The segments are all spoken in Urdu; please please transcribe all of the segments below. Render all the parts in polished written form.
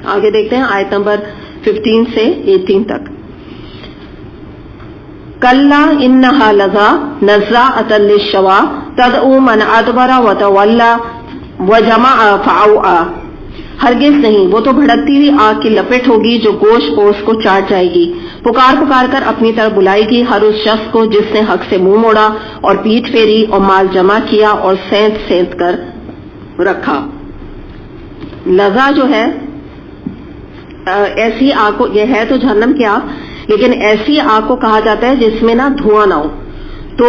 آگے دیکھتے ہیں آیت نمبر 15 سے 18 تک. کلا انہا لظا نزاعۃ للشوا تدعو من ادبر وتولی وجمع فاوعى. ہرگز نہیں، وہ تو بھڑکتی ہوئی آگ کی لپٹ ہوگی جو گوشت پوش کو چاٹ جائے گی. پکار پکار کر اپنی طرف بلائے گی ہر اس شخص کو جس نے حق سے منہ موڑا اور پیٹھ پھیری اور مال جمع کیا اور سینت سینت کر رکھا. لظا جو ہے ایسی آگ کو، یہ ہے تو جہنم کی آگ، لیکن ایسی آگ کو کہا جاتا ہے جس میں نا دھواں نہ ہو. تو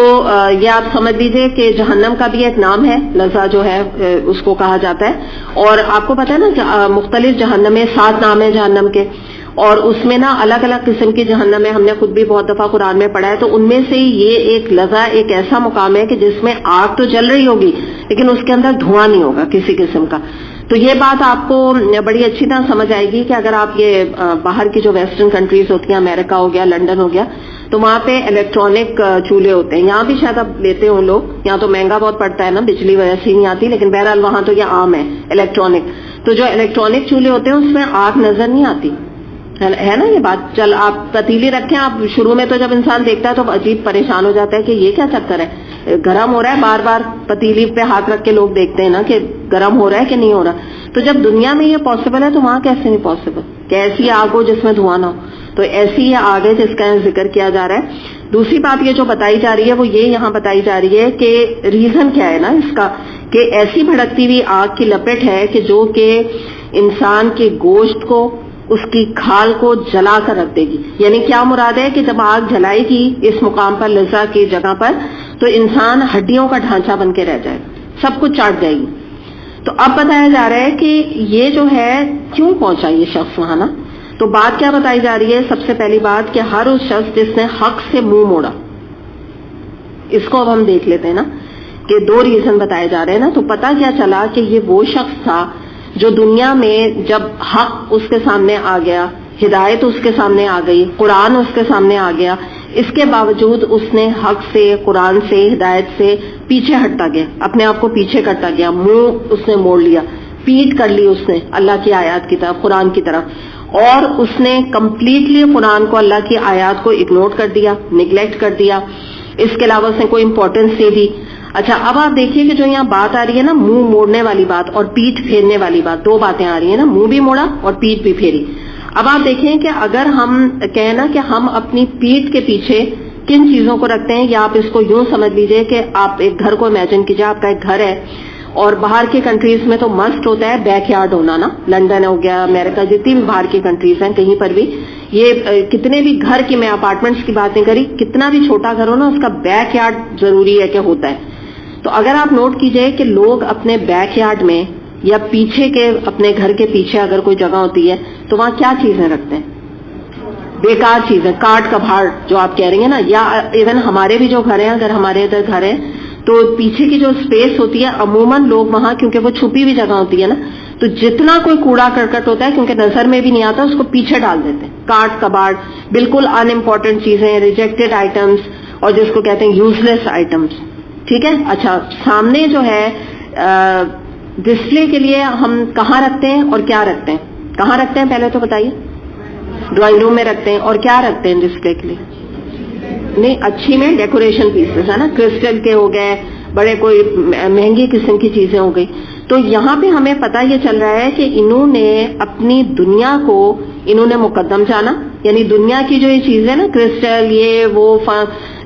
یہ آپ سمجھ لیجئے کہ جہنم کا بھی ایک نام ہے، لظا جو ہے اس کو کہا جاتا ہے. اور آپ کو پتا ہے نا مختلف جہنم میں 7 نام ہے جہنم کے، اور اس میں نا الگ الگ قسم کی جہنم ہے. ہم نے خود بھی بہت دفعہ قرآن میں پڑھا ہے. تو ان میں سے یہ ایک لظا ایک ایسا مقام ہے کہ جس میں آگ تو جل رہی ہوگی لیکن اس کے اندر دھواں نہیں ہوگا کسی قسم کا. تو یہ بات آپ کو بڑی اچھی طرح سمجھ آئے گی کہ اگر آپ یہ باہر کی جو ویسٹرن کنٹریز ہوتی ہیں، امریکہ ہو گیا، لنڈن ہو گیا، تو وہاں پہ الیکٹرانک چولہے ہوتے ہیں. یہاں بھی شاید اب لیتے ہوں لوگ، یہاں تو مہنگا بہت پڑتا ہے نا، بجلی وجہ سے نہیں آتی، لیکن بہرحال وہاں تو یہ عام ہے الیکٹرانک. تو جو الیکٹرانک چولہے ہوتے ہیں اس میں آگ نظر نہیں آتی ہے نا. یہ بات چل آپ پتیلی رکھیں، آپ شروع میں تو جب انسان دیکھتا ہے تو عجیب پریشان ہو جاتا ہے کہ یہ کیا چکر ہے، گرم ہو رہا ہے، بار بار پتیلی پہ ہاتھ رکھ کے لوگ دیکھتے ہیں نا کہ گرم ہو رہا ہے کہ نہیں ہو رہا. تو جب دنیا میں یہ پاسبل ہے تو وہاں کیسے نہیں پاسبل کہ ایسی آگ ہو جس میں دھواں نہ ہو. تو ایسی یہ آگ ہے جس کا ذکر کیا جا رہا ہے. دوسری بات یہ جو بتائی جا رہی ہے وہ یہ یہاں بتائی جا رہی ہے کہ ریزن کیا ہے نا اس کا، کہ ایسی بھڑکتی ہوئی آگ کی لپٹ ہے کہ جو کہ انسان کے گوشت کو، اس کی کھال کو جلا کر رکھ دے گی. یعنی کیا مراد ہے کہ جب آگ جلائے گی اس مقام پر، لظا کی جگہ پر، تو انسان ہڈیوں کا ڈھانچہ بن کے رہ جائے، سب کچھ چاٹ جائے گی. تو اب بتایا جا رہا ہے کہ یہ جو ہے کیوں پہنچا یہ شخص وہاں نا. تو بات کیا بتائی جا رہی ہے؟ سب سے پہلی بات کہ ہر اس شخص جس نے حق سے منہ موڑا. اس کو اب ہم دیکھ لیتے ہیں نا کہ 2 ریزن بتائے جا رہے ہیں نا. تو پتہ کیا چلا کہ یہ وہ شخص تھا جو دنیا میں جب حق اس کے سامنے آ گیا، ہدایت اس کے سامنے آ گئی، قرآن اس کے سامنے آ گیا، اس کے باوجود اس نے حق سے، قرآن سے، ہدایت سے پیچھے ہٹتا گیا، اپنے آپ کو پیچھے کرتا گیا، منہ اس نے موڑ لیا، پیٹ کر لی اس نے اللہ کی آیات کی طرف، قرآن کی طرف. اور اس نے کمپلیٹلی قرآن کو، اللہ کی آیات کو اگنور کر دیا، نیگلیکٹ کر دیا. اس کے علاوہ اس نے کوئی امپورٹنس نہیں دی. اچھا اب آپ دیکھیے کہ جو یہاں بات آ رہی ہے نا، منہ موڑنے والی بات اور پیٹھ پھیرنے والی بات، 2 باتیں آ رہی ہیں نا، منہ بھی موڑا اور پیٹھ بھی پھیری. اب آپ دیکھیں کہ اگر ہم کہیں نا کہ ہم اپنی پیٹھ کے پیچھے کن چیزوں کو رکھتے ہیں، یا آپ اس کو یوں سمجھ لیجئے کہ آپ ایک گھر کو امیجن کیجئے، آپ کا ایک گھر ہے اور باہر کی کنٹریز میں تو مسٹ ہوتا ہے بیک یارڈ ہونا نا، لنڈن ہو گیا، امریکہ، جتنی بھی باہر کی کنٹریز ہیں کہیں پر بھی یہ کتنے بھی گھر کی، میں اپارٹمنٹس کی بات نہیں کری، کتنا بھی چھوٹا گھر ہو نا اس کا بیک یارڈ ضروری ہے کہ ہوتا ہے. تو اگر آپ نوٹ کیجئے کہ لوگ اپنے بیک یارڈ میں یا پیچھے کے اپنے گھر کے پیچھے اگر کوئی جگہ ہوتی ہے تو وہاں کیا چیزیں رکھتے ہیں؟ بیکار چیزیں، کاٹ کبھاڑ جو آپ کہہ رہی ہیں نا. یا ایون ہمارے بھی جو گھر ہیں، اگر ہمارے ادھر گھر ہیں تو پیچھے کی جو اسپیس ہوتی ہے عموماً لوگ وہاں، کیونکہ وہ چھپی ہوئی جگہ ہوتی ہے نا، تو جتنا کوئی کوڑا کرکٹ ہوتا ہے کیونکہ نظر میں بھی نہیں آتا، اس کو پیچھے ڈال دیتے ہیں. کاٹ کباڑ، بالکل ان امپورٹنٹ چیزیں، ریجیکٹڈ آئٹمس، اور جس کو کہتے ہیں یوز لیس آئٹمس. ٹھیک ہے. اچھا سامنے جو ہے ڈسپلے کے لیے ہم کہاں رکھتے ہیں اور کیا رکھتے ہیں؟ کہاں رکھتے ہیں پہلے تو بتائیے؟ ڈرائنگ روم میں رکھتے ہیں. اور کیا رکھتے ہیں ڈسپلے کے لیے؟ نہیں اچھی میں ڈیکوریشن پیسز ہے نا، کرسٹل کے ہو گئے، بڑے کوئی مہنگی قسم کی چیزیں ہو گئی. تو یہاں پہ ہمیں پتہ یہ چل رہا ہے کہ انہوں نے اپنی دنیا کو انہوں نے مقدم جانا، یعنی دنیا کی جو یہ چیزیں نا، کرسٹل، یہ وہ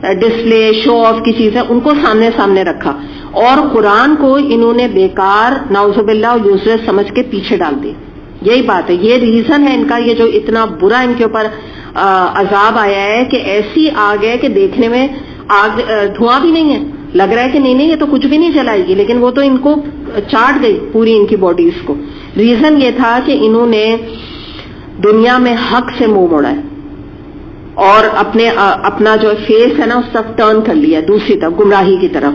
ڈسپلے، شو آف کی چیزیں، ان کو سامنے سامنے رکھا، اور قرآن کو انہوں نے بیکار، نعوذ باللہ، یوزلیس سمجھ کے پیچھے ڈال دی. یہی بات ہے، یہ ریزن ہے ان کا، یہ جو اتنا برا ان کے اوپر عذاب آیا ہے کہ ایسی آگ ہے کہ دیکھنے میں آگ، دھواں بھی نہیں ہے، لگ رہا ہے کہ نہیں یہ تو کچھ بھی نہیں جلائے گی، لیکن وہ تو ان کو چاٹ گئی پوری ان کی باڈیز کو. ریزن یہ تھا کہ انہوں نے دنیا میں حق سے منہ موڑا ہے اور اپنا جو فیس ہے نا اس طرف ٹرن کر لیا دوسری طرف، گمراہی کی طرف.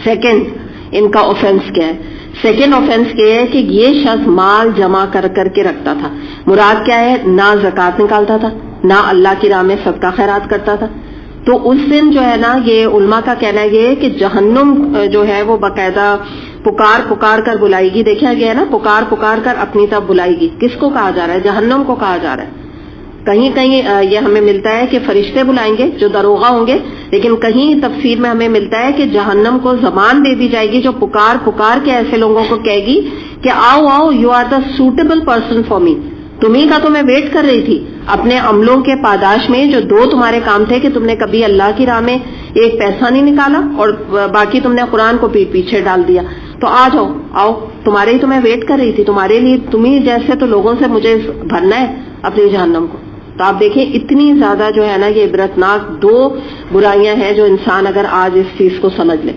سیکنڈ ان کا آفینس کیا ہے؟ سیکنڈ آفینس یہ ہے کہ یہ شخص مال جمع کر کے رکھتا تھا. مراد کیا ہے؟ نہ زکوٰۃ نکالتا تھا، نہ اللہ کی راہ میں صدقہ خیرات کرتا تھا. تو اس دن جو ہے نا، یہ علماء کا کہنا یہ ہے کہ جہنم جو ہے وہ باقاعدہ پکار پکار کر بلائے گی. دیکھا گیا ہے نا, پکار پکار کر اپنی طرف بلائے گی. کس کو کہا جا رہا ہے؟ جہنم کو کہا جا رہا ہے. کہیں کہیں یہ ہمیں ملتا ہے کہ فرشتے بلائیں گے جو داروغہ ہوں گے, لیکن کہیں تفسیر میں ہمیں ملتا ہے کہ جہنم کو زبان دے دی جائے گی جو پکار پکار کے ایسے لوگوں کو کہے گی کہ آؤ آؤ, you are the suitable person for me. تمہیں کا تو میں ویٹ کر رہی تھی اپنے عملوں کے پاداش میں. جو 2 تمہارے کام تھے کہ تم نے کبھی اللہ کی راہ میں ایک پیسہ نہیں نکالا اور باقی تم نے قرآن کو پیٹ پیچھے ڈال دیا, تو آ جاؤ آؤ, تمہارے ہی تو میں ویٹ کر رہی تھی, تمہارے لیے تمہیں جیسے تو لوگوں سے مجھے بھرنا ہے اپنی جہنم کو. تو آپ دیکھیں اتنی زیادہ جو ہے نا یہ عبرتناک 2 برائیاں ہیں جو انسان اگر آج اس چیز کو سمجھ لے.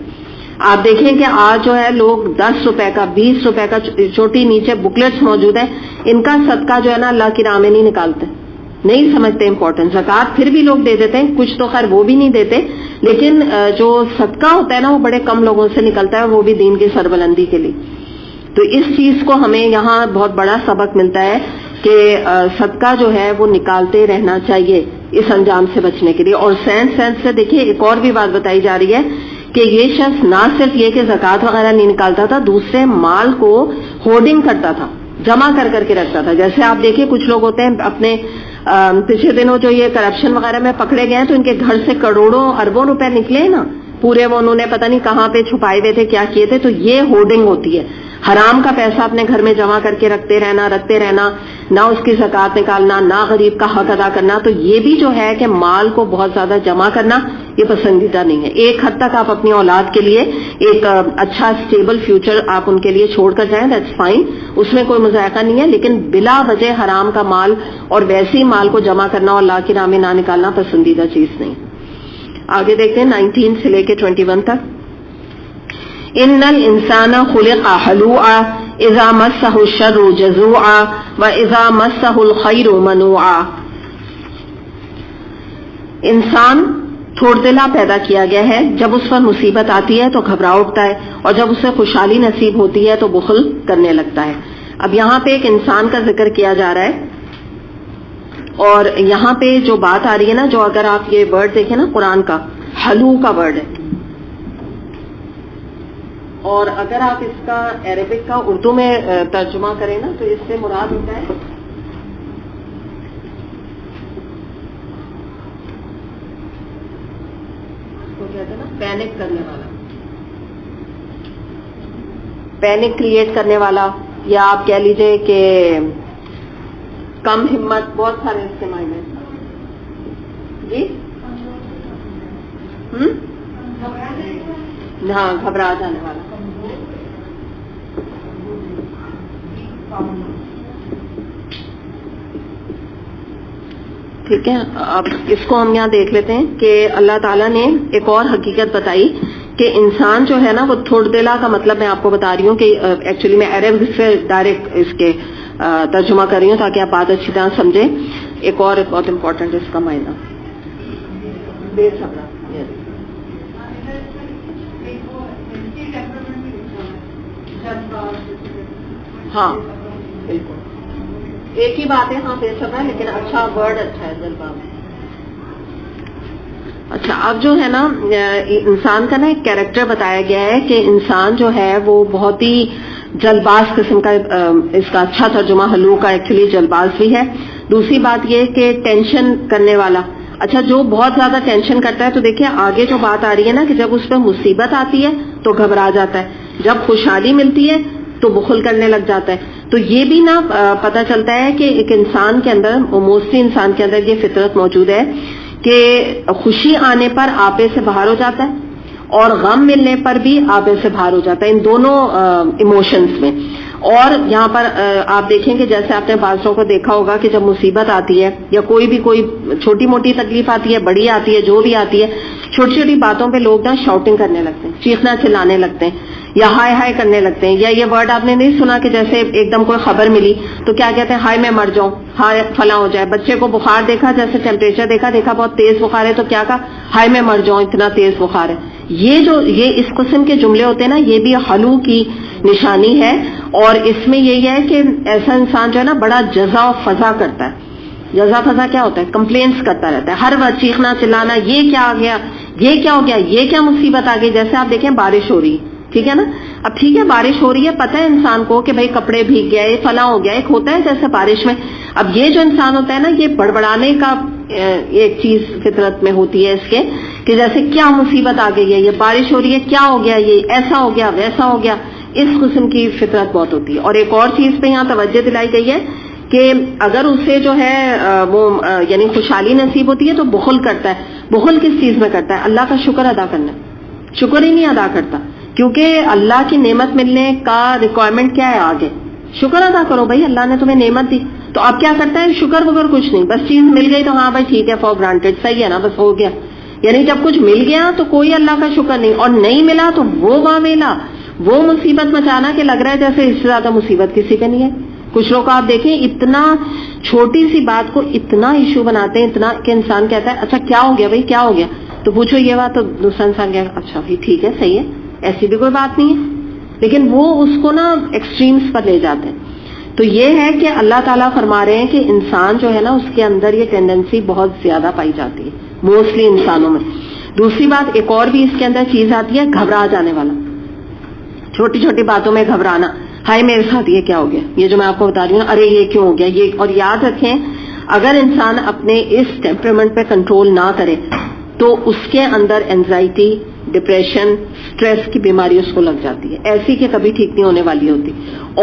آپ دیکھیں کہ آج جو ہے لوگ 10 روپے کا 20 روپے کا چھوٹی نیچے بکلیٹس موجود ہیں, ان کا صدقہ جو ہے نا اللہ کی راہ میں نہیں نکالتے, نہیں سمجھتے امپورٹنس. زکوٰۃ پھر بھی لوگ دے دیتے ہیں, کچھ تو خیر وہ بھی نہیں دیتے, لیکن جو صدقہ ہوتا ہے نا وہ بڑے کم لوگوں سے نکلتا ہے, وہ بھی دین کی سربلندی کے لیے. تو اس چیز کو ہمیں یہاں بہت بڑا سبق ملتا ہے کہ صدقہ جو ہے وہ نکالتے رہنا چاہیے اس انجام سے بچنے کے لیے. اور سینس سے دیکھیے ایک اور بھی بات بتائی جا رہی ہے کہ یہ شخص نہ صرف یہ کہ زکوٰۃ وغیرہ نہیں نکالتا تھا, دوسرے مال کو ہورڈنگ کرتا تھا, جمع کر کے رکھتا تھا. جیسے آپ دیکھیں کچھ لوگ ہوتے ہیں اپنے پچھلے دنوں جو یہ کرپشن وغیرہ میں پکڑے گئے ہیں تو ان کے گھر سے کروڑوں اربوں روپے نکلے ہیں نا, پورے وہ انہوں نے پتہ نہیں کہاں پہ چھپائے ہوئے تھے, کیا کیے تھے. تو یہ ہورڈنگ ہوتی ہے, حرام کا پیسہ اپنے گھر میں جمع کر کے رکھتے رہنا, نہ اس کی زکوٰۃ نکالنا, نہ غریب کا حق ادا کرنا. تو یہ بھی جو ہے کہ مال کو بہت زیادہ جمع کرنا یہ پسندیدہ نہیں ہے. ایک حد تک آپ اپنی اولاد کے لیے ایک اچھا اسٹیبل فیوچر آپ ان کے لیے چھوڑ کر جائیں, دیٹس فائن, اس میں کوئی مذائقہ نہیں ہے, لیکن بلا وجہ حرام کا مال اور ویسی مال کو جمع کرنا اور اللہ کی راہ میں نہ نکالنا پسندیدہ چیز نہیں. آگے دیکھتے ہیں 19 سے لے کے 21 تک. ان الانسان خلق هلوعا اذا مسه الشر جزوعا واذا مسه الخير منوعا. انسان تھوڑ دلا پیدا کیا گیا ہے, جب اس پر مصیبت آتی ہے تو گھبرا اٹھتا ہے, اور جب اسے خوشحالی نصیب ہوتی ہے تو بخل کرنے لگتا ہے. اب یہاں پہ ایک انسان کا ذکر کیا جا رہا ہے, اور یہاں پہ جو بات آ رہی ہے نا, جو اگر آپ یہ ورڈ دیکھیں نا قرآن کا, حلو کا ورڈ ہے, اور اگر آپ اس کا عربک کا اردو میں ترجمہ کریں نا تو اس سے مراد ہوتا ہے تو کہتے ہیں نا پینک کرنے والا, پینک کریٹ کرنے والا, یا آپ کہہ لیجئے کہ کم ہمت, بہت سارے اس کے معنی جی, ہاں گھبرا جانے والا. ٹھیک ہے, اب اس کو ہم یہاں دیکھ لیتے ہیں کہ اللہ تعالیٰ نے ایک اور حقیقت بتائی کہ انسان جو ہے نا وہ تھوڑ دلا کا مطلب میں آپ کو بتا رہی ہوں کہ ایکچولی میں عرب سے ڈائریکٹ اس کے ترجمہ کر رہی ہوں تاکہ آپ بات اچھی طرح سمجھیں. ایک اور بہت امپورٹنٹ اس کا معنی بے صبر, ہاں بالکل ایک ہی بات ہے, ہاں بے صبر ہے, لیکن اچھا ورڈ اچھا ہے جلباب. اچھا اب جو ہے نا انسان کا نا ایک کیریکٹر بتایا گیا ہے کہ انسان جو ہے وہ بہت ہی جلباز قسم کا, اس کا اچھا ترجمہ حلو کا ایکچولی جلباز بھی ہے. دوسری بات یہ کہ ٹینشن کرنے والا. اچھا جو بہت زیادہ ٹینشن کرتا ہے تو دیکھیں آگے جو بات آ رہی ہے نا کہ جب اس پہ مصیبت آتی ہے تو گھبرا جاتا ہے, جب خوشحالی ملتی ہے تو بخل کرنے لگ جاتا ہے. تو یہ بھی نا پتہ چلتا ہے کہ ایک انسان کے اندر, موسٹلی انسان کے اندر یہ فطرت موجود ہے کہ خوشی آنے پر آپے سے باہر ہو جاتا ہے اور غم ملنے پر بھی آپے سے باہر ہو جاتا ہے, ان دونوں ایموشنز میں. اور یہاں پر آپ دیکھیں کہ جیسے آپ نے بادشاہوں کو دیکھا ہوگا کہ جب مصیبت آتی ہے یا کوئی چھوٹی موٹی تکلیف آتی ہے, بڑی آتی ہے, جو بھی آتی ہے, چھوٹی چھوٹی باتوں پہ لوگ نا شاؤٹنگ کرنے لگتے ہیں, چیخنا چلانے لگتے ہیں, یا ہائے ہائے کرنے لگتے ہیں. یا یہ ورڈ آپ نے نہیں سنا کہ جیسے ایک دم کوئی خبر ملی تو کیا کہتے ہیں, ہائے میں مر جاؤں, ہائے فلاں ہو جائے. بچے کو بخار دیکھا, جیسے ٹیمپریچر دیکھا بہت تیز بخار ہے تو کیا کہا, ہائے میں مر جاؤں اتنا تیز بخار ہے. یہ اس قسم کے جملے ہوتے ہیں نا, یہ بھی حلو کی نشانی ہے. اور اس میں یہی ہے کہ ایسا انسان جو ہے نا بڑا جزا و فضا کرتا ہے. جزا فضا کیا ہوتا ہے, کمپلینس کرتا رہتا ہے, ہر وقت چیخنا چلانا, یہ کیا آ گیا, یہ کیا ہو گیا, یہ کیا مصیبت آ گئی. جیسے آپ دیکھیں بارش ہو رہی, ٹھیک ہے نا. اب ٹھیک ہے بارش ہو رہی ہے, پتہ ہے انسان کو کہ بھائی کپڑے بھیگ گئے, فلاں ہو گیا, ایک ہوتا ہے جیسے بارش میں. اب یہ جو انسان ہوتا ہے نا, یہ بڑبڑانے کا ایک چیز فطرت میں ہوتی ہے اس کے, کہ جیسے کیا مصیبت آ گئی ہے, یہ بارش ہو رہی ہے, کیا ہو گیا, یہ ایسا ہو گیا ویسا ہو گیا, اس قسم کی فطرت بہت ہوتی ہے. اور ایک اور چیز پہ یہاں توجہ دلائی گئی ہے کہ اگر اسے جو ہے وہ یعنی خوشحالی نصیب ہوتی ہے تو بخل کرتا ہے. بخل کس چیز میں کرتا ہے؟ اللہ کا شکر ادا کرنا. شکر ہی نہیں ادا کرتا, کیونکہ اللہ کی نعمت ملنے کا ریکوائرمنٹ کیا ہے آگے؟ شکر ادا کرو بھائی, اللہ نے تمہیں نعمت دی. تو اب کیا کرتا ہے؟ شکر وگر کچھ نہیں, بس چیز مل گئی تو ہاں بھائی ٹھیک ہے, فار گرانٹیڈ, صحیح ہے نا, بس ہو گیا. یعنی جب کچھ مل گیا تو کوئی اللہ کا شکر نہیں, اور نہیں ملا تو وہ واویلا, وہ مصیبت مچانا کہ لگ رہا ہے جیسے اس سے زیادہ مصیبت کسی پہ نہیں ہے. کچھ لوگ آپ دیکھیں اتنا چھوٹی سی بات کو اتنا ایشو بناتے ہیں, اتنا کہ انسان کہتا ہے اچھا کیا ہو گیا بھائی, کیا ہو گیا, تو پوچھو یہ بات, تو دوسرا انسان کہتا اچھا بھائی ٹھیک ہے, صحیح ہے, ایسی بھی کوئی بات نہیں ہے. لیکن وہ اس کو نا ایکسٹریمز پر لے جاتے ہیں. تو یہ ہے کہ اللہ تعالیٰ فرما رہے ہیں کہ انسان جو ہے نا, اس کے اندر یہ ٹینڈنسی بہت زیادہ پائی جاتی ہے موسٹلی انسانوں میں. دوسری بات ایک اور بھی اس کے اندر چیز آتی ہے, گھبرا جانے والا, چھوٹی چھوٹی باتوں میں گھبرانا. ہائے میرے ساتھ یہ کیا ہو گیا, یہ جو میں آپ کو بتا رہی ہوں نا, ارے یہ کیوں ہو گیا یہ. اور یاد رکھیں اگر انسان اپنے اس ٹیمپرامنٹ پہ کنٹرول نہ کرے تو اس کے اندر اینزائٹی, ڈپریشن, سٹریس کی بیماری اس کو لگ جاتی ہے, ایسی کہ کبھی ٹھیک نہیں ہونے والی ہوتی.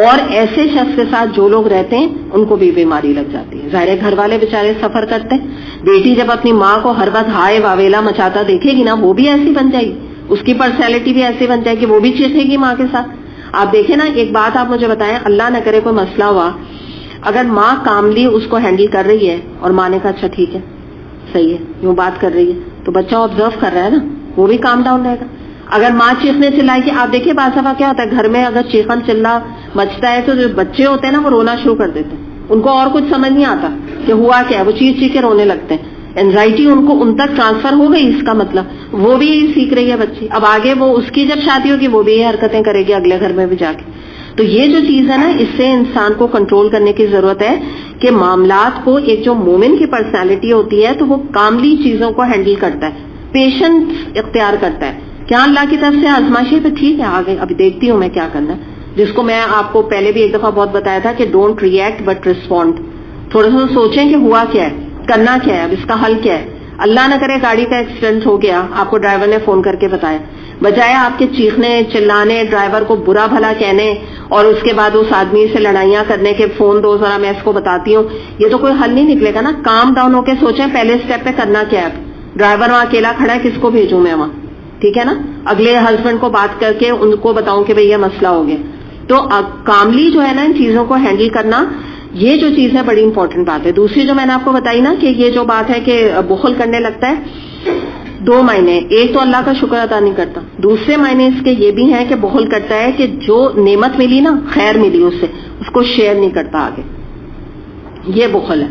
اور ایسے شخص کے ساتھ جو لوگ رہتے ہیں ان کو بھی بیماری لگ جاتی ہے. ظاہر ہے گھر والے بےچارے سفر کرتے ہیں. بیٹی جب اپنی ماں کو ہر وقت ہائے واویلا مچاتا دیکھے گی نا, وہ بھی ایسی بن جائے گی, اس کی پرسنالٹی بھی ایسی بن جائے گی, وہ بھی چیخے گی ماں کے ساتھ. آپ دیکھیں نا, ایک بات آپ مجھے بتائیں, اللہ نہ کرے کوئی مسئلہ ہوا, اگر ماں کاملی اس کو ہینڈل کر رہی ہے اور ماں نے کہا اچھا ٹھیک ہے صحیح ہے, یوں بات کر رہی ہے, تو بچہ آبزرو کر رہا ہے نا, وہ بھی کام ڈاؤن رہے گا. اگر ماں چیخنے چلائے گی, آپ دیکھیں بعض دفعہ کیا ہوتا ہے گھر میں اگر چیخن چلا مچتا ہے تو جو بچے ہوتے ہیں نا وہ رونا شروع کر دیتے ہیں, ان کو اور کچھ سمجھ نہیں آتا کہ ہوا کیا ہے, وہ چیخ چیخ کے رونے لگتے ہیں. اینزائٹی ان تک ٹرانسفر ہو گئی, اس کا مطلب وہ بھی سیکھ رہی ہے بچی. اب آگے وہ اس کی جب شادی ہوگی وہ بھی یہ حرکتیں کرے گی اگلے گھر میں بھی جا کے. تو یہ جو چیز ہے نا, اس سے انسان کو کنٹرول کرنے کی ضرورت ہے کہ معاملات کو, ایک جو مومن کی پرسنالٹی ہوتی ہے تو وہ کاملی چیزوں کو ہینڈل کرتا ہے, پیشنس اختیار کرتا ہے. کیا اللہ کی طرف سے آزمائشی تو ٹھیک ہے آگے ابھی دیکھتی ہوں میں کیا کرنا ہے, جس کو میں آپ کو پہلے بھی ایک دفعہ بہت بتایا تھا کہ ڈونٹ ریئیکٹ بٹ ریسپونڈ. تھوڑا سا سوچیں کہ ہوا کیا ہے, کرنا کیا ہے, اب اس کا حل کیا ہے. اللہ نہ کرے گاڑی کا ایکسیڈنٹ ہو گیا, آپ کو ڈرائیور نے فون کر کے بتایا, بجائے آپ کے چیخنے چلانے, ڈرائیور کو برا بھلا کہنے اور اس کے بعد اس آدمی سے لڑائیاں کرنے کے فون دو ذرا میں اس کو بتاتی ہوں, یہ تو کوئی حل نہیں نکلے گا نا. کام ڈاؤن ہو کے سوچیں پہلے اسٹیپ پہ کرنا کیا ہے. ڈرائیور وہاں اکیلا کھڑا ہے, کس کو بھیجوں میں وہاں, ٹھیک ہے نا, اگلے ہسبینڈ کو بات کر کے ان کو بتاؤں کہ بھئی یہ مسئلہ ہو گیا. تو کاملی جو ہے نا ان چیزوں کو ہینڈل کرنا, یہ جو چیز ہے بڑی امپورٹنٹ بات ہے. دوسری جو میں نے آپ کو بتائی نا کہ یہ جو بات ہے کہ بخل کرنے لگتا ہے, دو معنی, ایک تو اللہ کا شکر ادا نہیں کرتا, دوسرے معنی اس کے یہ بھی ہیں کہ بخل کرتا ہے کہ جو نعمت ملی نا, خیر ملی اس سے, اس کو شیئر نہیں کرتا آگے, یہ بخل ہے.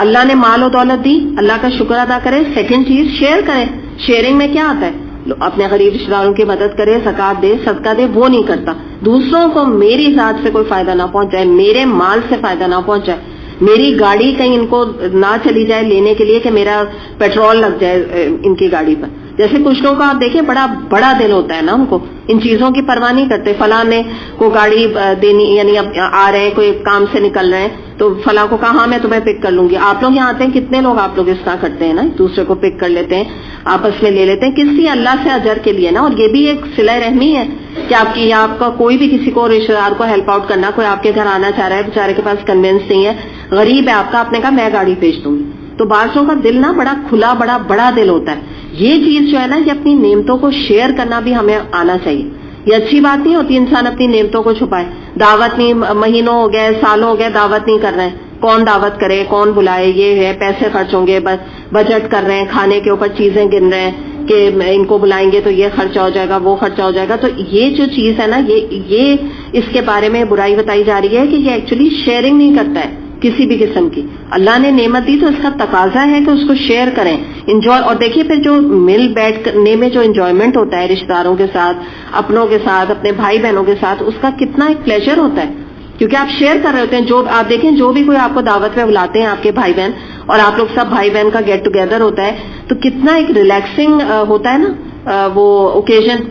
اللہ نے مال و دولت دی, اللہ کا شکر ادا کرے. سیکنڈ چیز شیئر کرے. شیئرنگ میں کیا آتا ہے, اپنے غریب رشتہ داروں کی مدد کرے, زکات دے, صدقہ دے, وہ نہیں کرتا. دوسروں کو میری ذات سے کوئی فائدہ نہ پہنچائے, میرے مال سے فائدہ نہ پہنچائے, میری گاڑی کہیں ان کو نہ چلی جائے لینے کے لیے کہ میرا پیٹرول لگ جائے ان کی گاڑی پر. جیسے کچھ لوگوں کو آپ دیکھیں بڑا بڑا دل ہوتا ہے نا, ان کو ان چیزوں کی پرواہ نہیں کرتے. فلاں نے کو گاڑی دینی, یعنی اب آ رہے ہیں کوئی کام سے نکل رہے ہیں تو فلاں کو کہا ہاں میں تمہیں پک کر لوں گی. آپ لوگ یہاں آتے ہیں, کتنے لوگ آپ لوگ اس طرح کرتے ہیں نا, دوسرے کو پک کر لیتے ہیں, آپس میں لے لیتے ہیں, کسی اللہ سے اجر کے لیے نا. اور یہ بھی ایک صلہ رحمی ہے کہ آپ کی, یا آپ کا کوئی بھی کسی کو رشتہ دار کو ہیلپ آؤٹ کرنا. کوئی آپ کے گھر آنا چاہ رہا ہے, بیچارے کے پاس کنوینس نہیں ہے, غریب ہے آپ کا, آپ نے کہا میں گاڑی بھیج دوں گی. تو بادشاہوں کا دل نا بڑا کھلا, بڑا بڑا دل ہوتا ہے. یہ چیز جو ہے نا, یہ اپنی نعمتوں کو شیئر کرنا بھی ہمیں آنا چاہیے. یہ اچھی بات نہیں ہوتی انسان اپنی نعمتوں کو چھپائے. دعوت نہیں, مہینوں ہو گئے, سالوں ہو گئے, دعوت نہیں کر رہے ہیں, کون دعوت کرے, کون بلائے, یہ ہے پیسے خرچ ہوں گے, بجٹ کر رہے ہیں, کھانے کے اوپر چیزیں گن رہے ہیں کہ ان کو بلائیں گے تو یہ خرچہ ہو جائے گا, وہ خرچہ ہو جائے گا. تو یہ جو چیز ہے نا, یہ اس کے بارے میں برائی بتائی جا رہی ہے کہ یہ ایکچولی شیئرنگ نہیں کرتا ہے کسی بھی قسم کی. اللہ نے نعمت دی تو اس کا تقاضا ہے کہ اس کو شیئر کریں, انجوائے. اور دیکھیے پھر جو مل بیٹھ کرنے میں جو انجوائمنٹ ہوتا ہے رشتہ داروں کے ساتھ, اپنوں کے ساتھ, اپنے بھائی بہنوں کے ساتھ, اس کا کتنا ایک پلیجر ہوتا ہے, کیونکہ آپ شیئر کر رہے ہوتے ہیں. جو آپ دیکھیں جو بھی کوئی آپ کو دعوت میں بلاتے ہیں آپ کے بھائی بہن, اور آپ لوگ سب بھائی بہن کا گیٹ ٹوگیدر ہوتا ہے, تو کتنا ایک ریلیکسنگ ہوتا ہے نا وہ اوکیزن,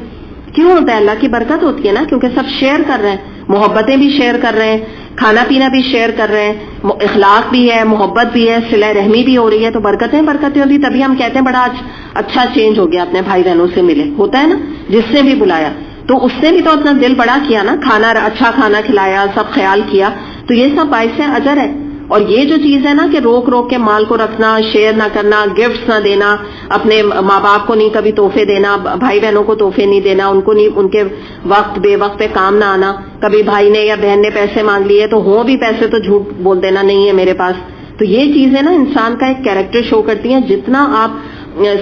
کیوں ہوتا ہے؟ اللہ کی برکت ہوتی ہے نا، کیونکہ سب شیئر کر رہے ہیں، محبتیں بھی شیئر کر رہے ہیں، کھانا پینا بھی شیئر کر رہے ہیں، اخلاق بھی ہے، محبت بھی ہے، صلہ رحمی بھی ہو رہی ہے، تو برکتیں ہوتی، تبھی ہم کہتے ہیں بڑا اچھا چینج ہو گیا، اپنے بھائی بہنوں سے ملے، ہوتا ہے نا، جس سے بھی بلایا تو اس نے بھی تو اپنا دل بڑا کیا نا، اچھا کھانا کھلایا، سب خیال کیا، تو یہ سب باعث اجر ہے۔ اور یہ جو چیز ہے نا کہ روک روک کے مال کو رکھنا، شیئر نہ کرنا، گفٹس نہ دینا، اپنے ماں باپ کو نہیں کبھی تحفے دینا، بھائی بہنوں کو تحفے نہیں دینا، ان کو نہیں، ان کے وقت بے وقت پہ کام نہ آنا، کبھی بھائی نے یا بہن نے پیسے مانگ لیے تو ہو بھی پیسے تو جھوٹ بول دینا نہیں ہے میرے پاس، تو یہ چیزیں نا انسان کا ایک کیریکٹر شو کرتی ہیں، جتنا آپ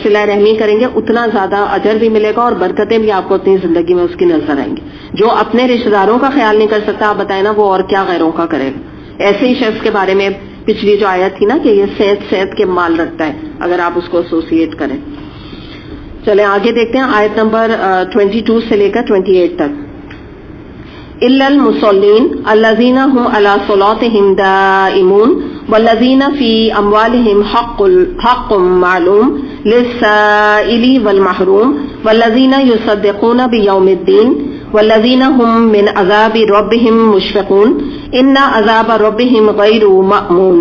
صلہ رحمی کریں گے اتنا زیادہ اجر بھی ملے گا اور برکتیں بھی آپ کو اپنی زندگی میں اس کی نظر آئیں گی۔ جو اپنے رشتہ داروں کا خیال نہیں کر سکتا، آپ بتائیں نا وہ اور کیا غیروں کا کرے گا۔ ایسے ہی شخص کے بارے میں پچھلی جو آیت تھی نا کہ یہ صحت کے مال رکھتا ہے، اگر آپ اس کو ایسوسیٹ کریں۔ چلیں آگے دیکھتے ہیں آیت نمبر 22 سے لے کر 28 تک۔ إِلَّا الْمُصَلِّينَ الَّذِينَ هُمْ عَلَى صَلَاتِهِمْ دَائِمُونَ وَالَّذِينَ فِي أَمْوَالِهِمْ حَقٌّ مَّعْلُومٌ لِلسَّائِلِ وَالْمَحْرُومِ وَالَّذِينَ يُصَدِّقُونَ بِيَوْمِ الدِّينِ وَالَّذِينَ هُمْ مِنْ عَذَابِ رَبِّهِمْ مُشْفِقُونَ إِنَّ عَذَابَ رَبِّهِمْ غَيْرُ مَأْمُونٍ۔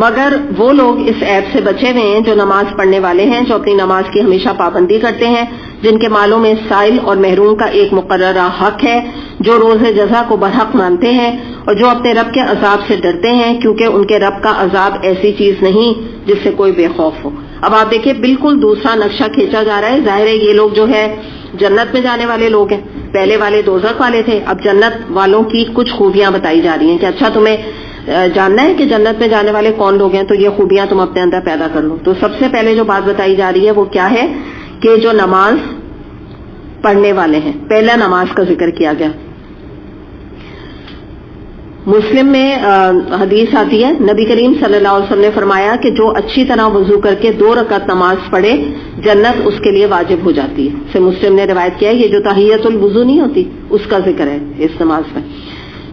مگر وہ لوگ اس عیب سے بچے ہوئے ہیں جو نماز پڑھنے والے ہیں، جو اپنی نماز کی ہمیشہ پابندی کرتے ہیں، جن کے مالوں میں سائل اور محروم کا ایک مقررہ حق ہے، جو روز جزا کو برحق مانتے ہیں اور جو اپنے رب کے عذاب سے ڈرتے ہیں، کیونکہ ان کے رب کا عذاب ایسی چیز نہیں جس سے کوئی بے خوف ہو۔ اب آپ دیکھیں بالکل دوسرا نقشہ کھینچا جا رہا ہے۔ ظاہر ہے یہ لوگ جو ہے جنت میں جانے والے لوگ ہیں، پہلے والے دوزخ والے تھے، اب جنت والوں کی کچھ خوبیاں بتائی جا رہی ہیں کہ اچھا تمہیں جاننا ہے کہ جنت میں جانے والے کون لوگ ہیں تو یہ خوبیاں تم اپنے اندر پیدا کر لو۔ تو سب سے پہلے جو بات بتائی جا رہی ہے وہ کیا ہے کہ جو نماز پڑھنے والے ہیں، پہلا نماز کا ذکر کیا گیا۔ مسلم میں حدیث آتی ہے، نبی کریم صلی اللہ علیہ وسلم نے فرمایا کہ جو اچھی طرح وضو کر کے 2 رکعت نماز پڑھے جنت اس کے لیے واجب ہو جاتی ہے۔ سے مسلم نے روایت کیا ہے، یہ جو تحیۃ الوضو نہیں ہوتی اس کا ذکر ہے اس نماز میں۔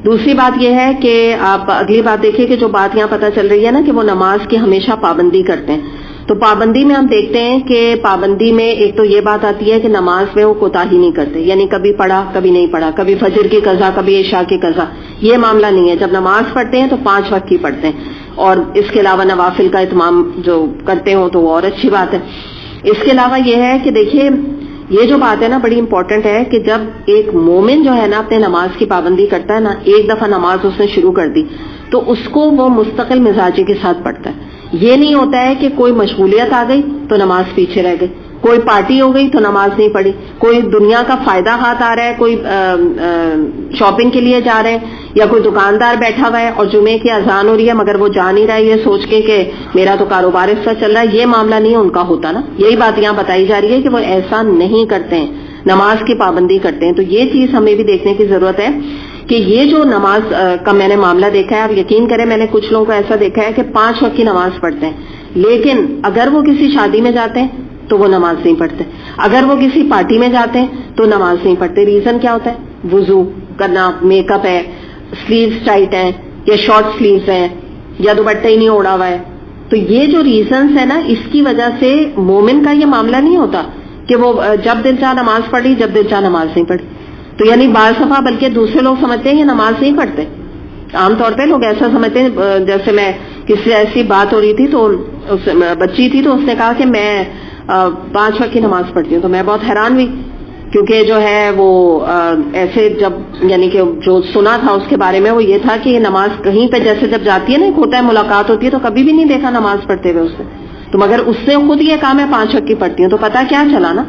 دوسری بات یہ ہے کہ آپ اگلی بات دیکھیے کہ جو بات یہاں پتہ چل رہی ہے نا کہ وہ نماز کی ہمیشہ پابندی کرتے ہیں، تو پابندی میں ہم دیکھتے ہیں کہ پابندی میں ایک تو یہ بات آتی ہے کہ نماز میں وہ کوتاہی نہیں کرتے، یعنی کبھی پڑھا کبھی نہیں پڑھا، کبھی فجر کی قضا کبھی عشاء کی قضا، یہ معاملہ نہیں ہے۔ جب نماز پڑھتے ہیں تو 5 وقت کی پڑھتے ہیں، اور اس کے علاوہ نوافل کا اہتمام جو کرتے ہوں تو وہ اور اچھی بات ہے۔ اس کے علاوہ یہ ہے کہ دیکھیے یہ جو بات ہے نا بڑی امپورٹنٹ ہے کہ جب ایک مومن جو ہے نا اپنے نماز کی پابندی کرتا ہے نا، ایک دفعہ نماز اس نے شروع کر دی تو اس کو وہ مستقل مزاجی کے ساتھ پڑھتا ہے۔ یہ نہیں ہوتا ہے کہ کوئی مشغولیت آ گئی تو نماز پیچھے رہ گئی، کوئی پارٹی ہو گئی تو نماز نہیں پڑھی، کوئی دنیا کا فائدہ ہاتھ آ رہا ہے، کوئی شاپنگ کے لیے جا رہے ہیں، یا کوئی دکاندار بیٹھا ہوا ہے اور جمعے کی اذان ہو رہی ہے مگر وہ جا نہیں رہا ہے یہ سوچ کے کہ میرا تو کاروبار اس طرح چل رہا ہے، یہ معاملہ نہیں ان کا ہوتا نا۔ یہی بات یہاں بتائی جا رہی ہے کہ وہ ایسا نہیں کرتے ہیں، نماز کی پابندی کرتے ہیں۔ تو یہ چیز ہمیں بھی دیکھنے کی ضرورت ہے کہ یہ جو نماز کا میں نے معاملہ دیکھا ہے، آپ یقین کریں میں نے کچھ لوگوں کو ایسا دیکھا ہے کہ 5 وقت کی نماز پڑھتے ہیں، لیکن اگر وہ کسی شادی میں جاتے ہیں تو وہ نماز نہیں پڑھتے، اگر وہ کسی پارٹی میں جاتے ہیں تو نماز نہیں پڑھتے۔ ریزن کیا ہوتا ہے؟ وضو کرنا، میک اپ ہے، سلیوز ٹائٹ ہیں یا شارٹ سلیوز ہیں یا دوپٹہ ہی نہیں اوڑھا ہوا ہے۔ تو یہ جو ریزنز ہیں نا اس کی وجہ سے مومن کا یہ معاملہ نہیں ہوتا کہ وہ جب دل چاہ نماز پڑھی جب دل چاہ نماز نہیں پڑھی۔ تو یعنی بعض دفعہ بلکہ دوسرے لوگ سمجھتے ہیں یہ نماز نہیں پڑھتے، عام طور پہ لوگ ایسا سمجھتے ہیں۔ جیسے میں کسی ایسی بات ہو رہی تھی تو بچی تھی تو اس نے کہا کہ میں 5 وقت کی نماز پڑھتی ہوں، تو میں بہت حیران ہوئی کیونکہ جو ہے وہ ایسے جب یعنی کہ جو سنا تھا اس کے بارے میں وہ یہ تھا کہ یہ نماز کہیں پہ جیسے جب جاتی ہے نا ایک ہوتا ہے ملاقات ہوتی ہے تو کبھی بھی نہیں دیکھا نماز پڑھتے ہوئے اسے، تو مگر اس نے خود یہ کہا میں 5 وقت کی پڑھتی ہوں، تو پتہ کیا چلا نا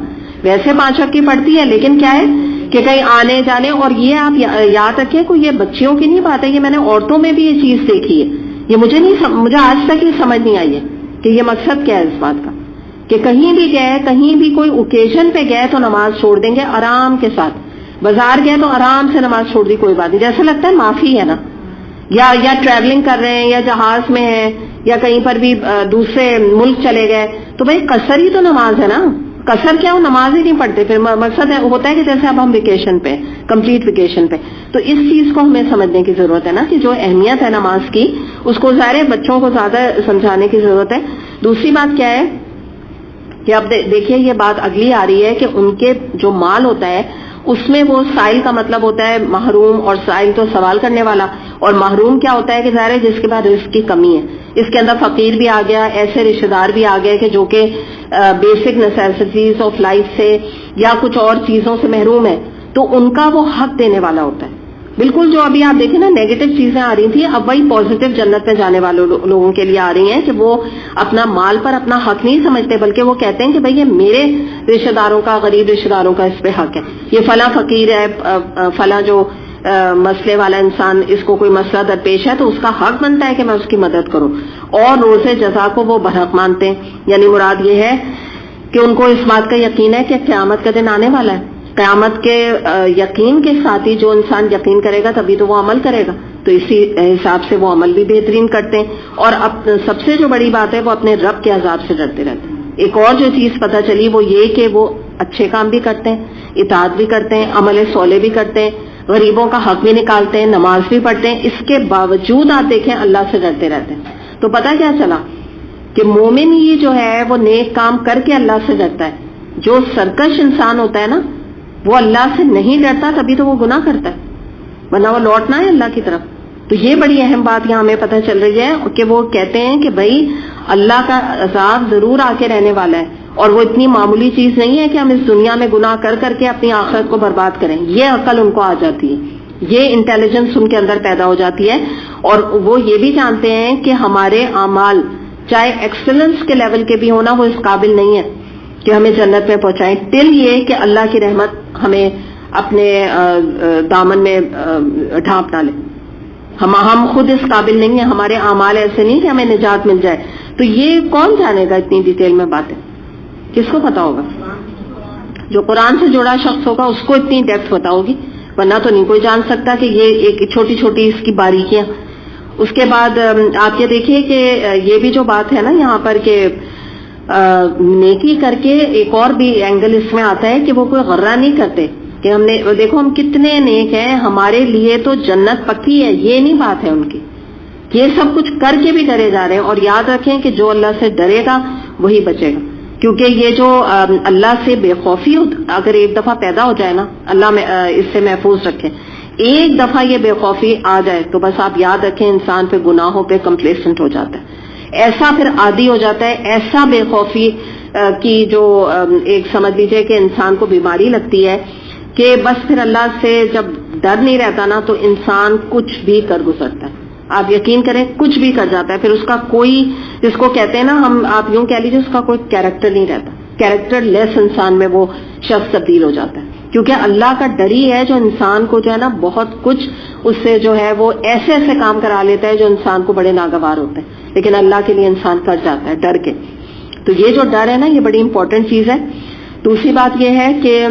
ویسے 5 وقت کی پڑھتی ہے لیکن کیا ہے کہ کہیں آنے جانے، اور یہ آپ یاد رکھیں کوئی یہ بچیوں کی نہیں بات ہے، یہ میں نے عورتوں میں بھی یہ چیز دیکھی ہے، یہ مجھے آج تک یہ سمجھ نہیں آئی ہے کہ یہ مقصد کیا ہے اس بات کا کہ کہیں بھی گئے، کہیں بھی کوئی اوکیزن پہ گئے تو نماز چھوڑ دیں گے آرام کے ساتھ، بازار گئے تو آرام سے نماز چھوڑ دی کوئی بات نہیں، جیسے لگتا ہے معافی ہے نا، یا ٹریولنگ کر رہے ہیں یا جہاز میں ہیں یا کہیں پر بھی دوسرے ملک چلے گئے تو بھائی قصر ہی تو نماز ہے نا، قصر کیا ہو نماز ہی نہیں پڑھتے، پھر مقصد ہوتا ہے کہ جیسے اب ہم ویکیشن پہ کمپلیٹ ویکیشن پہ، تو اس چیز کو ہمیں سمجھنے کی ضرورت ہے نا کہ جو اہمیت ہے نماز کی اس کو ظاہر بچوں کو زیادہ سمجھانے کی ضرورت ہے۔ دوسری بات کیا ہے کہ اب دیکھیے یہ بات اگلی آ رہی ہے کہ ان کے جو مال ہوتا ہے اس میں وہ سائل کا مطلب ہوتا ہے محروم، اور سائل تو سوال کرنے والا، اور محروم کیا ہوتا ہے کہ ظاہر ہے جس کے بعد رزق کی کمی ہے. اس کے اندر فقیر بھی آ گیا، ایسے رشتہ دار بھی آ گئے کہ جو کہ بیسک نیسیسٹیز آف لائف سے یا کچھ اور چیزوں سے محروم ہے، تو ان کا وہ حق دینے والا ہوتا ہے. بالکل جو ابھی آپ دیکھیں نا نیگیٹو چیزیں آ رہی تھیں، اب وہی پازیٹو جنت میں جانے والے لوگوں کے لیے آ رہی ہیں کہ وہ اپنا مال پر اپنا حق نہیں سمجھتے، بلکہ وہ کہتے ہیں کہ بھئی یہ میرے رشتہ داروں کا، غریب رشتہ داروں کا اس پہ حق ہے. یہ فلاں فقیر ہے، فلاں جو مسئلے والا انسان، اس کو کوئی مسئلہ درپیش ہے تو اس کا حق بنتا ہے کہ میں اس کی مدد کروں. اور روز جزا کو وہ برحق مانتے ہیں. یعنی مراد یہ ہے کہ ان کو اس بات کا یقین ہے کہ قیامت کا دن آنے والا ہے. قیامت کے یقین کے ساتھ ہی جو انسان یقین کرے گا تبھی تو وہ عمل کرے گا، تو اسی حساب سے وہ عمل بھی بہترین کرتے ہیں. اور اب سب سے جو بڑی بات ہے وہ اپنے رب کے عذاب سے ڈرتے رہتے ہیں. ایک اور جو چیز پتہ چلی وہ یہ کہ وہ اچھے کام بھی کرتے ہیں، اطاعت بھی کرتے ہیں، عمل صالح بھی کرتے ہیں، غریبوں کا حق بھی نکالتے ہیں، نماز بھی پڑھتے ہیں. اس کے باوجود آپ دیکھیں اللہ سے ڈرتے رہتے ہیں. تو پتہ کیا چلا کہ مومن ہی جو ہے وہ نیک کام کر کے اللہ سے ڈرتا ہے. جو سرکش انسان ہوتا ہے نا وہ اللہ سے نہیں ڈرتا، تبھی تو وہ گناہ کرتا ہے، ورنہ وہ لوٹنا ہے اللہ کی طرف. تو یہ بڑی اہم بات یہاں ہمیں پتہ چل رہی ہے کہ وہ کہتے ہیں کہ بھائی اللہ کا عذاب ضرور آ کے رہنے والا ہے، اور وہ اتنی معمولی چیز نہیں ہے کہ ہم اس دنیا میں گناہ کر کر کے اپنی آخرت کو برباد کریں. یہ عقل ان کو آ جاتی ہے، یہ انٹیلیجنس ان کے اندر پیدا ہو جاتی ہے، اور وہ یہ بھی جانتے ہیں کہ ہمارے اعمال چاہے ایکسلنس کے لیول کے بھی ہونا وہ اس قابل نہیں ہے کہ ہمیں جنت میں پہنچائیں، ٹل یہ کہ اللہ کی رحمت ہمیں اپنے دامن میں ڈھانپ ڈالے. ہم خود اس قابل نہیں ہیں، ہمارے اعمال ایسے نہیں کہ ہمیں نجات مل جائے. تو یہ کون جانے گا اتنی ڈیٹیل میں باتیں؟ کس کو پتا ہوگا؟ جو قرآن سے جڑا شخص ہوگا اس کو اتنی ڈیپتھ پتا ہوگی، ورنہ تو نہیں کوئی جان سکتا کہ یہ ایک چھوٹی چھوٹی اس کی باریکیاں. اس کے بعد آپ یہ دیکھیے کہ یہ بھی جو بات ہے نا یہاں پر کہ نیکی کر کے ایک اور بھی اینگل اس میں آتا ہے کہ وہ کوئی غرہ نہیں کرتے کہ ہم نے دیکھو ہم کتنے نیک ہیں، ہمارے لیے تو جنت پکی ہے. یہ نہیں بات ہے ان کی، یہ سب کچھ کر کے بھی ڈرے جا رہے ہیں. اور یاد رکھیں کہ جو اللہ سے ڈرے گا وہی بچے گا، کیونکہ یہ جو اللہ سے بے خوفی اگر ایک دفعہ پیدا ہو جائے نا، اللہ اس سے محفوظ رکھیں، ایک دفعہ یہ بے خوفی آ جائے تو بس آپ یاد رکھیں انسان پہ گناہوں پہ کمپلیسنٹ ہو جاتا ہے، ایسا پھر عادی ہو جاتا ہے. ایسا بے خوفی کی جو ایک سمجھ لیجئے کہ انسان کو بیماری لگتی ہے کہ بس پھر اللہ سے جب ڈر نہیں رہتا نا تو انسان کچھ بھی کر گزرتا ہے. آپ یقین کریں کچھ بھی کر جاتا ہے، پھر اس کا کوئی، جس کو کہتے ہیں نا ہم، آپ یوں کہہ لیجیے اس کا کوئی کیریکٹر نہیں رہتا، کیریکٹر لیس انسان میں وہ شخص تبدیل ہو جاتا ہے. کیونکہ اللہ کا ڈر ہی ہے جو انسان کو جو ہے نا بہت کچھ اس سے جو ہے وہ ایسے ایسے کام کرا لیتا ہے جو انسان کو بڑے ناگوار ہوتے ہیں، لیکن اللہ کے لیے انسان کر جاتا ہے ڈر کے. تو یہ جو ڈر ہے نا یہ بڑی امپورٹنٹ چیز ہے. دوسری بات یہ ہے کہ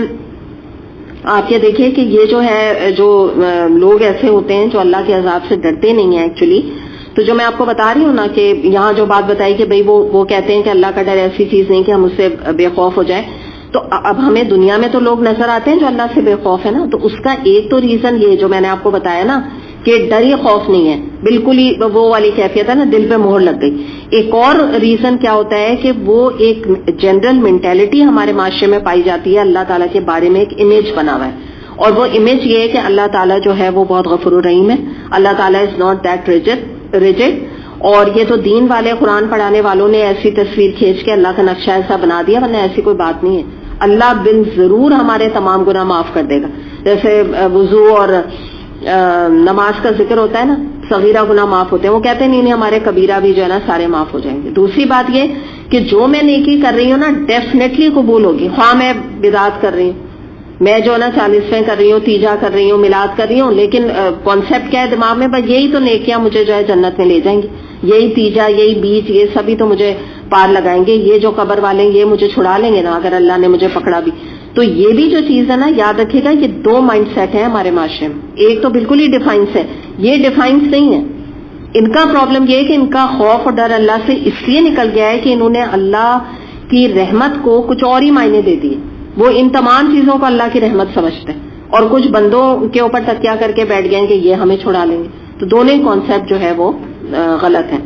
آپ یہ دیکھیں کہ یہ جو ہے جو لوگ ایسے ہوتے ہیں جو اللہ کے عذاب سے ڈرتے نہیں ہیں ایکچولی، تو جو میں آپ کو بتا رہی ہوں نا کہ یہاں جو بات بتائی کہ بھئی وہ کہتے ہیں کہ اللہ کا ڈر ایسی چیز نہیں کہ ہم اس سے بے خوف ہو جائیں. تو اب ہمیں دنیا میں تو لوگ نظر آتے ہیں جو اللہ سے بے خوف ہے نا، تو اس کا ایک تو ریزن یہ جو میں نے آپ کو بتایا نا کہ ڈر ہی خوف نہیں ہے، بالکل ہی وہ والی کیفیت ہے نا، دل پہ مہر لگ گئی. ایک اور ریزن کیا ہوتا ہے کہ وہ ایک جنرل مینٹیلٹی ہمارے معاشرے میں پائی جاتی ہے، اللہ تعالیٰ کے بارے میں ایک امیج بنا ہوا ہے، اور وہ امیج یہ ہے کہ اللہ تعالیٰ جو ہے وہ بہت غفور الرحیم ہے، اللہ تعالیٰ از ناٹ دیٹ ریجڈ. اور یہ تو دین والے قرآن پڑھانے والوں نے ایسی تصویر کھینچ کے اللہ کا نقشہ ایسا بنا دیا، ورنہ ایسی کوئی بات نہیں ہے. اللہ بن ضرور ہمارے تمام گناہ معاف کر دے گا. جیسے وضو اور نماز کا ذکر ہوتا ہے نا، صغیرہ گناہ معاف ہوتے ہیں، وہ کہتے ہیں نہیں ہمارے کبیرہ بھی جو ہے نا سارے معاف ہو جائیں گے. دوسری بات یہ کہ جو میں نیکی کر رہی ہوں نا ڈیفینیٹلی قبول ہوگی، خواہ میں بدعت کر رہی ہوں، میں جو نا 40ویں کر رہی ہوں، تیجا کر رہی ہوں، میلاد کر رہی ہوں، لیکن کانسیپٹ کیا ہے دماغ میں، بس یہی تو نیکیاں مجھے جو ہے جنت میں لے جائیں گی، یہی تیجا، یہی بیج، یہ سبھی تو مجھے پار لگائیں گے، یہ جو قبر والے یہ مجھے چھڑا لیں گے نا اگر اللہ نے مجھے پکڑا بھی. تو یہ بھی جو چیز ہے نا یاد رکھیے گا کہ دو مائنڈ سیٹ ہیں ہمارے معاشرے میں. ایک تو بالکل ہی ڈیفائنس ہے، یہ ڈیفائنس نہیں ہے. ان کا پرابلم یہ ہے کہ ان کا خوف اور ڈر اللہ سے اس لیے نکل گیا ہے کہ انہوں نے اللہ کی رحمت کو کچھ اور ہی معنی دے دیے. وہ ان تمام چیزوں کو اللہ کی رحمت سمجھتے ہیں اور کچھ بندوں کے اوپر تکیہ کر کے بیٹھ گئے کہ یہ ہمیں چھڑا لیں گے. تو دونوں ہی کانسیپٹ جو ہے وہ غلط ہیں.